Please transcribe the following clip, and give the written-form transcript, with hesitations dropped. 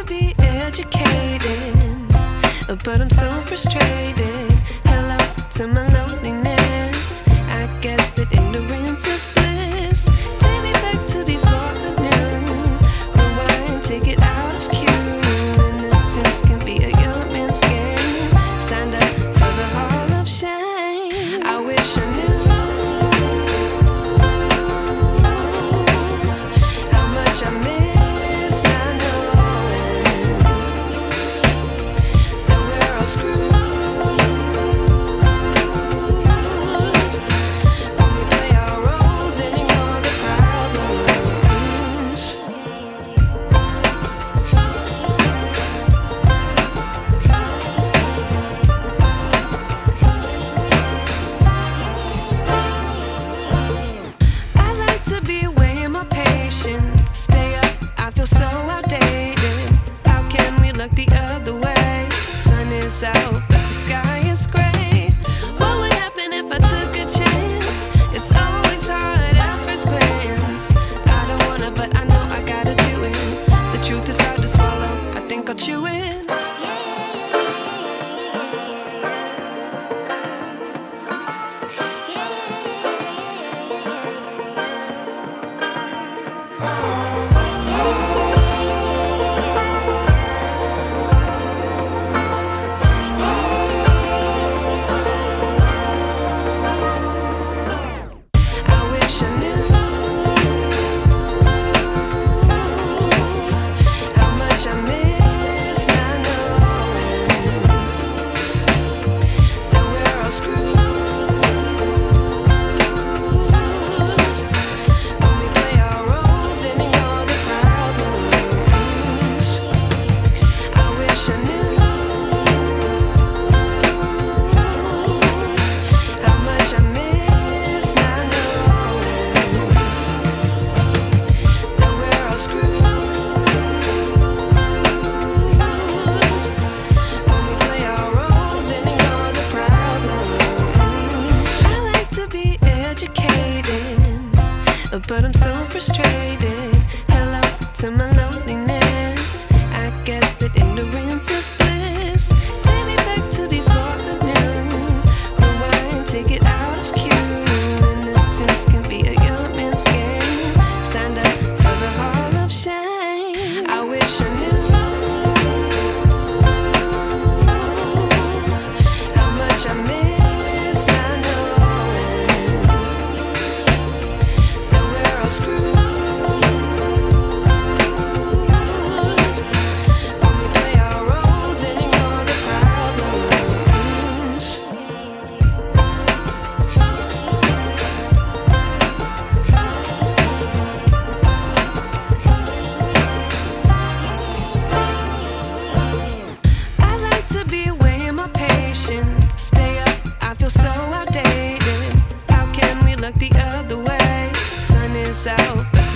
be educated, but I'm so frustrated. Hello to my loneliness. I guess that ignorance is bliss. Take me back to before the noon. Rewind, take it out of cue. Innocence can be a young man's game. Signed up for the hall of shame. I wish I knew how much I miss not knowing that we're all screwed. Stay up, I feel so outdated. How can we look the other way? Sun is out, but the sky is gray. What would happen if I took a chance? It's always hard at first glance. I don't wanna, but I know I gotta do it. The truth is hard to swallow, I think I'll chew it. But I'm so frustrated. Hello to my loneliness. I guess that ignorance is bliss. Take me back to before the noon. Rewind, take it out of cue. Innocence can be a young man's game. Signed up for the hall of shame. I wish I knew how much I miss not knowing that we're all screwed. When we play our roles and ignore the problems. I like to be away my patience. Stay up, I feel so outdated. How can we look the other way? Sun is out,